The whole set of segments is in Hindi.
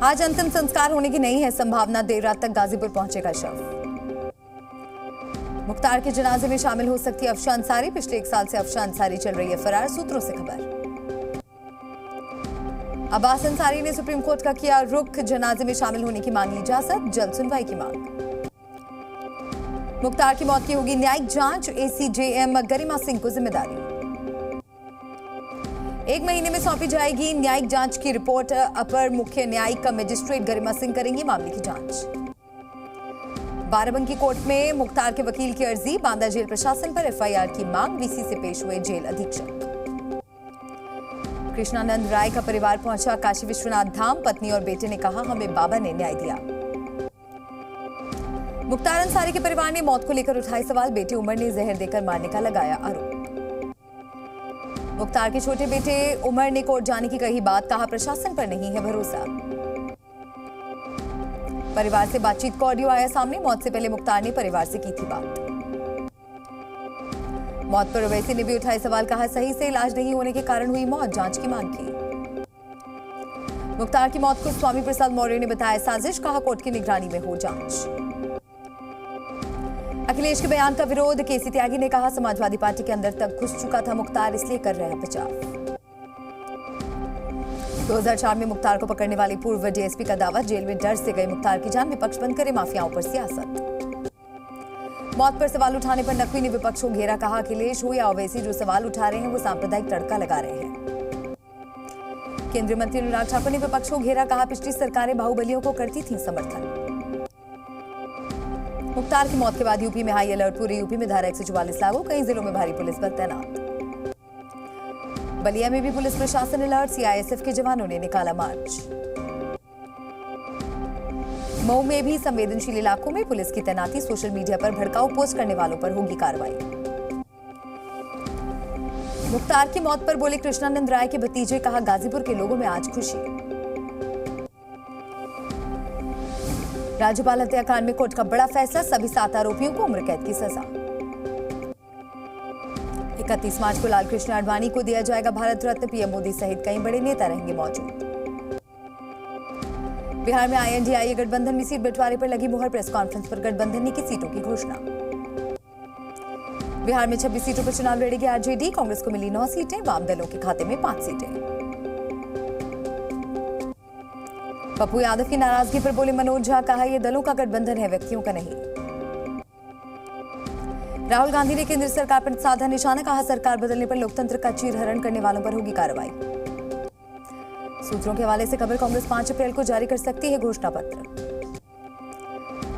आज अंतिम संस्कार होने की नहीं है संभावना, देर रात तक गाजीपुर पहुंचेगा शव। मुख्तार के जनाजे में शामिल हो सकती है अफशा अंसारी। पिछले 1 साल से अफशा अंसारी चल रही है फरार, सूत्रों से खबर। अब्बास अंसारी ने सुप्रीम कोर्ट का किया रुख, जनाजे में शामिल होने की मांगी इजाजत, जल्द सुनवाई की मांग। मुख्तार की मौत की होगी न्यायिक जांच, एसीजेएम गरिमा सिंह को जिम्मेदारी। 1 महीने में सौंपी जाएगी न्यायिक जांच की रिपोर्ट, अपर मुख्य न्यायिक मजिस्ट्रेट गरिमा सिंह करेंगी मामले की जांच। बाराबंकी कोर्ट में मुख्तार के वकील की अर्जी, बांदा जेल प्रशासन पर एफआईआर की मांग, वीसी से पेश हुए जेल अधीक्षक। कृष्णानंद राय का परिवार पहुंचा काशी विश्वनाथ धाम, पत्नी और बेटे ने कहा हमें बाबा ने न्याय दिया। मुख्तार अंसारी के परिवार ने मौत को लेकर उठाए सवाल, बेटे उमर ने जहर देकर मारने का लगाया आरोप। मुख्तार के छोटे बेटे उमर ने कोर्ट जाने की कही बात, कहा प्रशासन पर नहीं है भरोसा। परिवार से बातचीत का ऑडियो आया सामने, मौत से पहले मुख्तार ने परिवार से की थी बात। मौत पर ओवैसी ने भी उठाए सवाल, कहा सही से इलाज नहीं होने के कारण हुई मौत, जांच की मांग की। मुख्तार की मौत को स्वामी प्रसाद मौर्य ने बताया साजिश, कहा कोर्ट की निगरानी में हो जांच। अखिलेश के बयान का विरोध, केसी त्यागी ने कहा समाजवादी पार्टी के अंदर तक घुस चुका था मुख्तार, इसलिए कर रहे हैं बचाव। 2004 में मुख्तार को पकड़ने वाली पूर्व डीएसपी का दावा, जेल में डर से गए मुख्तार की जान, विपक्ष बंद करे माफियाओं पर सियासत। मौत पर सवाल उठाने पर नकवी ने विपक्ष को घेरा, कहा अखिलेश हो या ओवैसी जो सवाल उठा रहे हैं वो सांप्रदायिक तड़का लगा रहे हैं। केंद्रीय मंत्री अनुराग ठाकुर ने विपक्ष को घेरा, कहा पिछली सरकारें बाहुबलियों को करती थी समर्थन। मुख्तार की मौत के बाद यूपी में हाई अलर्ट, पूरे यूपी में धारा 144 लागू, कई जिलों में भारी पुलिस बल तैनात। बलिया में भी पुलिस प्रशासन अलर्ट, सीआईएसएफ के जवानों ने निकाला मार्च। मऊ में भी संवेदनशील इलाकों में पुलिस की तैनाती, सोशल मीडिया पर भड़काऊ पोस्ट करने वालों पर होगी कार्रवाई। मुख्तार की मौत पर बोले कृष्णानंद राय के भतीजे, कहा गाजीपुर के लोगों में आज खुशी। राज्यपाल हत्याकांड में कोर्ट का बड़ा फैसला, सभी 7 आरोपियों को उम्र कैद की सजा। 31 मार्च को लालकृष्ण आडवाणी को दिया जाएगा भारत रत्न, पीएम मोदी सहित कई बड़े नेता रहेंगे मौजूद। बिहार में आईएनडीआईए गठबंधन में सीट बंटवारे पर लगी मुहर, प्रेस कॉन्फ्रेंस पर गठबंधन ने की सीटों की घोषणा। बिहार में 26 सीटों पर चुनाव लड़ेगी आरजेडी, कांग्रेस को मिली 9 सीटें, वाम दलों के खाते में 5 सीटें। पप्पू यादव की नाराजगी पर बोले मनोज झा, कहा यह दलों का गठबंधन है, व्यक्तियों का नहीं। राहुल गांधी ने केंद्र सरकार पर साधा निशाना, कहा सरकार बदलने पर लोकतंत्र का चीरहरण करने वालों पर होगी कार्रवाई। सूत्रों के हवाले से खबर, कांग्रेस 5 अप्रैल को जारी कर सकती है घोषणा पत्र।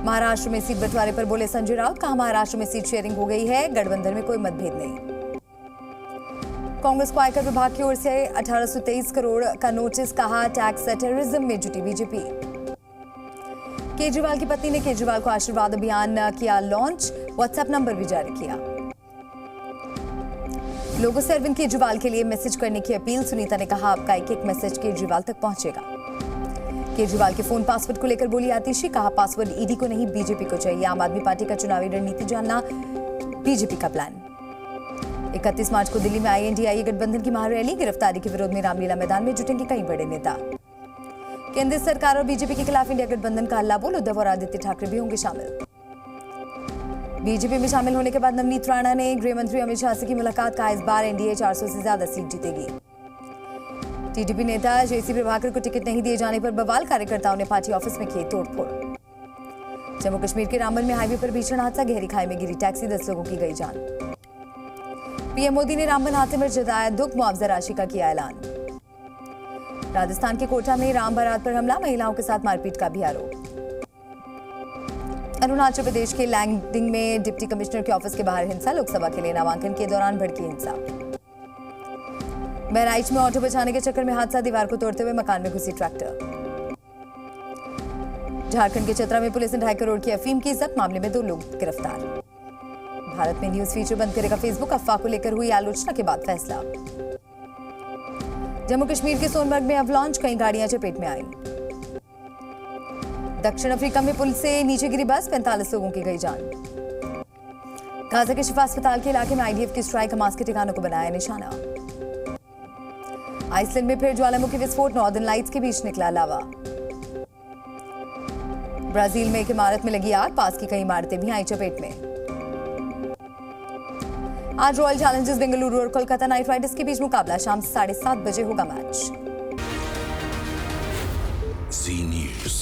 महाराष्ट्र में सीट बंटवारे पर बोले संजय राउत, कहा महाराष्ट्र में सीट शेयरिंग हो गई है, गठबंधन में कोई मतभेद नहीं। कांग्रेस को आयकर विभाग की ओर से 1823 करोड़ का नोटिस, कहा टैक्स टेररिज्म में जुटी बीजेपी। केजरीवाल की पत्नी ने केजरीवाल को आशीर्वाद अभियान किया लॉन्च, व्हाट्सएप नंबर भी जारी किया। लोगों से अरविंद केजरीवाल के लिए मैसेज करने की अपील, सुनीता ने कहा आपका एक मैसेज केजरीवाल तक पहुंचेगा। केजरीवाल के फोन पासवर्ड को लेकर बोली आतिशी, कहा पासवर्ड ईडी को नहीं बीजेपी को चाहिए, आम आदमी पार्टी का चुनावी रणनीति जानना बीजेपी का प्लान। 31 मार्च को दिल्ली में आईएनडीआईए गठबंधन की महारैली, गिरफ्तारी के विरोध में रामलीला मैदान में जुटेंगे कई बड़े नेता। केंद्र सरकार और बीजेपी के खिलाफ इंडिया गठबंधन का हल्ला बोल, उद्धव और आदित्य ठाकरे भी होंगे शामिल। बीजेपी में शामिल होने के बाद नवनीत राणा ने गृह मंत्री अमित शाह से की मुलाकात, कहा इस बार एनडीए 400 से ज्यादा सीट जीतेगी। टीडीपी नेता जेसी प्रभाकर को टिकट नहीं दिए जाने पर बवाल, कार्यकर्ताओं ने पार्टी ऑफिस में किए तोड़फोड़। जम्मू कश्मीर के रामबन में हाईवे पर भीषण हादसा, गहरी खाई में गिरी टैक्सी, 10 लोगों की गई जान। पीएम मोदी ने रामबन हादसे में जताया दुख, मुआवजा राशि का किया ऐलान। राजस्थान के कोटा में राम बारात पर हमला, महिलाओं के साथ मारपीट का भी आरोप। अरुणाचल प्रदेश के लैंगडिंग में डिप्टी कमिश्नर के ऑफिस के बाहर हिंसा, लोकसभा के लिए नामांकन के दौरान भड़की हिंसा। बहराइच में ऑटो बचाने के चक्कर में हादसा, दीवार को तोड़ते हुए मकान में घुसी ट्रैक्टर। झारखंड के चतरा में पुलिस ने 2.5 करोड़ की अफीम की जब्त, मामले में 2 लोग गिरफ्तार। भारत में न्यूज फीचर बंद करेगा फेसबुक, अफवाह को लेकर हुई आलोचना के बाद फैसला। जम्मू कश्मीर के सोनमर्ग में अवलॉन्च, कई गाड़ियां चपेट में आई। दक्षिण अफ्रीका में पुल से नीचे गिरी बस, 45 लोगों की गई जान। गाजा के शिफा अस्पताल के इलाके में आईडीएफ की स्ट्राइक, हमास के ठिकानों को बनाया निशाना। आइसलैंड में फिर ज्वालामुखी विस्फोट, नॉर्दर्न लाइट्स के बीच निकला लावा। ब्राजील में एक इमारत में लगी आग, पास की कई इमारतें भी आई चपेट में। आज रॉयल चैलेंजर्स बेंगलुरु और कोलकाता नाइट राइडर्स के बीच मुकाबला शाम 7:30 बजे होगा मैच। Zee News.